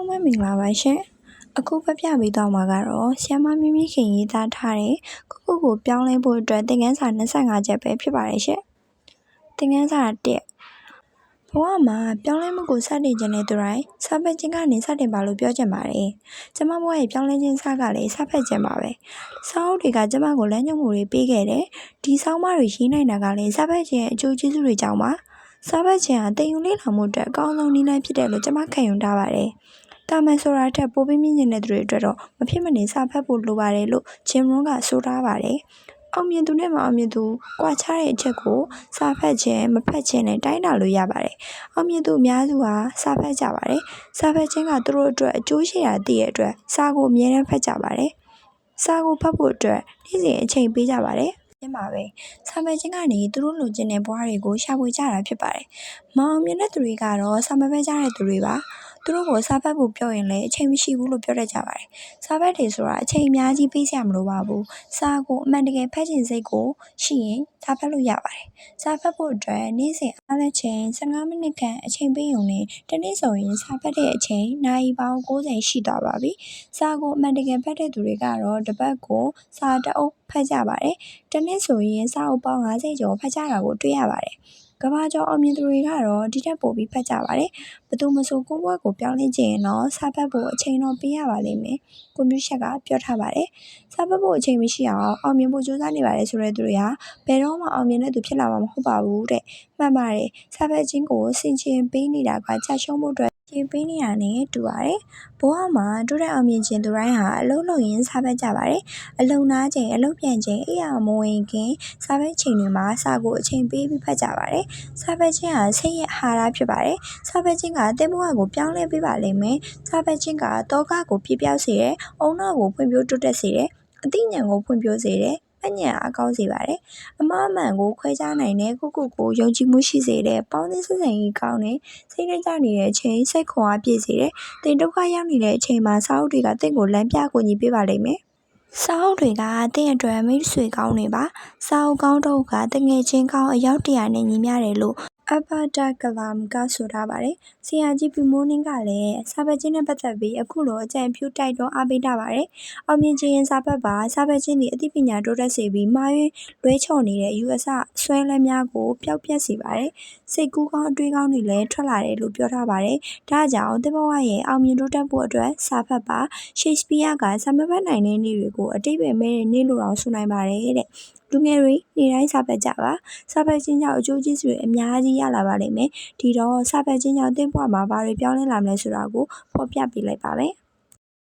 မင်္ဂလာပါရှင်အခုဖပြပေးသွားမှာကတော့ဆီယမမီမီခင်ရေးသားထားတဲ့ကိုပြောင်းလဲဖို့အတွက်သင်ခန်းစာ25ချက်ပဲဖြစ်ပါတယ်ရှင်သင်ခန်းစာ1ဘဝမှာပြောင်းလဲမှုကိုစတင်ခြင်းတဲ့သူတိုင်းစာဖတ်ခြင်းကနေစတင်ပါလို့ပြောချင်ပါတယ်ကျမဘဝရဲ့ပြောင်းလဲခြင်းစကလည်းစာဖတ်ခြင်းပါပဲစာအုပ်တွေကကျမကိုလမ်းညွှန်မှုတွေပေးခဲ့တယ်ဒီဆောင်းပါးတွေရေးနိုင်တာကလည်းစာဖတ်ခြင်းရဲ့အကျိုးကျေးဇူးတွေကြောင့်ပါစာဖတ်ခြင်းဟာသင်ယူလေ့လာမှုအတွက်အကောင်းဆုံးနည်းလမ်းဖြစ်တယ်လို့ကျမခံယူထားပါတယ်တာမန်ဆိုတာထက်ပိုပြီးမြင့်မြင့်တဲ့သူတွေအတွက်တော့မဖြစ်မနေစာဖတ်ဖို့လိုပါတယ်လို့ဂျင်ရွန်ကဆိုထားပါတယ်။အောင်မြင်သူနဲ့မအောင်မြင်သူကွာခြားတဲ့အချက်ကိုစာဖတ်ခြင်းမဖတ်ခြင်းနဲ့တိုင်းတာလို့ရပါတယ်။အောင်မြင်သူအများစုဟာစာဖတ်ကြပါတယ်။စာဖတ်ခြင်းကသူတို့အတွက်အကျိုးရှိတာသိတဲ့အတွက်စာကိုအမြဲတမ်းဖတ်ကြပါတယ်။စာကိုဖတ်ဖို့အတွက်နေ့စဉ်အချိန်ပေးကြပါတယ်။ကျင်းပါပဲစာပေချင်းကနေသူတို့လိုချင်တဲ့ဘဝတွေကိုရှာဖွေကြတာဖြစ်ပါတယ်။မအောင်မြင်တဲ့သူတွေကတော့စာမဖတ်ကြတဲ့သူတွေပါသူတို့ကိုစာဖတ်ဖို့ပြောရင်လည်းအချိန်မရှိဘူးလို့ပြောတတ်ကြပါတယ်။စာဖတ်တယ်ဆိုတာအချိန်အများကြီးပေးစရာမလိုပါဘူး။စာကိုအမှန်တကယ်ဖတ်ခြင်းစိတ်ကိုရှိရင်စာဖတ်လို့ရပါတယ်။စာဖတ်ဖို့အတွက်နေ့စဉ်အားလက်ချိန်15မိနစ်ခန့်အချိန်ပေးရုံနဲ့တနေ့ဆိုရင်စာဖတ်တဲ့အချိန်နာရီပေါင်း90ရှိသွားပါပြီ။စာကိုအမှန်တကယ်ဖတ်တဲ့သူတွေကတော့တစ်ပတ်ကိုစာတအုပ်ဖတ်ကြပါတယ်။တနေ့ဆိုရင်စာအုပ်ပေါင်း50ကျော်ဖတ်ကြတာကိုတွေ့ရပါတယ်။ကဘာကျော်အောင်မြင်သူတွေကတော့ဒီထက်ပိုပြီးဖတ်ကြပါတယ်။ဘသူမဆိုကိုယ့်ဘဝကိုပြောင်းလဲခြင်းရင်တော့စာဖတ်ဖို့အချိန်တော့ပေးရပါလိမ့်မယ်။ကွန်ပျူတာကပြောထားပါတယ်။စာဖတ်ဖို့အချိန်မရှိအောင်မြင်ဖို့ကြိုးစားနေပါတယ်ဆိုတဲ့သူတွေဟာဘယ်တော့မှအောင်မြင်တဲ့သူဖြစ်လာမှာမဟုတ်ပါဘူးတဲ့။မှန်ပါတယ်။စာဖတ်ခြင်းကိုဆင်ခြင်ပေးနေတာကကြာရှုံးဖို့အတွက်ကျေပေးနေတာနဲ့တူပါတယ်။ဘဝမှာတိုးတက်အောင်မြင်ခြင်းသူတိုင်းဟာအလုံးလုံးရင်းစာဖတ်ကြပါတယ်။အလုံနာချိန်အလုံပြန်ချိန်အိယာမဝင်ခင်စာဖတ်ချိန်တွေမှာစာကိုအချိန်ပေးပြီးဖတ်ကြပါတယ်။စာဖတ်ခြင်းဟာစိတ်ရဲ့အာဟာရဖြစ်ပါတယ်။စာဖတ်ခြင်းကသင်ဘဝကိုပြောင်းလဲပေးပါလိမ့်မယ်။စာဖတ်ခြင်းကတောကကိုပြပြောက်စေတယ်။အုံနောက်ကိုဖွံ့ဖြိုးတိုးတက်စေတယ်။အသိဉာဏ်ကိုဖွံ့ဖြိုးစေတယ်။အဉာဏ်အကောင်းစေပါတယ်။အမှားအမှန်ကိုခွဲခြားနိုင်တဲ့ကိုယုံကြည်မှုရှိစေတဲ့ပေါင်းသင်းဆက်ဆံရေးကောင်းတဲ့စိတ်နဲ့ကြနေတဲ့အချိန်စိတ်ခွန်အားပြည့်စေတဲ့သင်ဒုက္ခရောက်နေတဲ့အချိန်မှာစာအုပ်တွေကသင်ကိုလမ်းပြကူညီပေးပါလိမ့်မယ်။စာအုပ်တွေကသင်အတွက်မိတ်ဆွေကောင်းတွေပါ။စာအုပ်ကောင်းတော့ကတငယ်ချင်းကောင်းအယောက်100နဲ့ညီမျှတယ်လို့အဘာတာကလာမ်ကဆိုထားပါတယ်။ဆရာကြီးပီမိုးနင်းကလည်းစာဖတ်ခြင်းနဲ့ပတ်သက်ပြီးအခုလိုအကြံပြုတိုက်တွန်းအားပေးထားပါတယ်။အောင်မြင်ခြင်းစာဖတ်ပါစာဖတ်ခြင်းဒီအသိပညာတိုးတက်စေပြီးမှားယွင်းလွဲချော်နေတဲ့အယူအဆဆွဲလန်းများကိုပျောက်ပြတ်စေပါတယ်။စိတ်ကူးကောင်းအတွေးကောင်းတွေလည်းထွက်လာတယ်လို့ပြောထားပါတယ်။ဒါကြောင့်သင်ဘဝရဲ့အောင်မြင်တိုးတက်ဖို့အတွက်စာဖတ်ပါရှေ့စပီးယားကစာမဖတ်နိုင်တဲ့နေ့တွေကိုအတိတ်ပဲမဲ့တဲ့နေ့လို့တောင်ဆိုနိုင်ပါတယ်တဲ့။လူငယ်တွေနေ့တိုင်းစာဖတ်ကြပါစာဖတ်ခြင်းကြောင့်အကျိုးကျေးဇူးတွေအများကြီးရလာပါလိမ့်မယ်ဒီတော့စာဖတ်ခြင်းကြောင့်သင်ဘဝမှာဘာတွေပြောင်းလဲလာမလဲဆိုတာကိုဖော်ပြပေးလိုက်ပါမယ်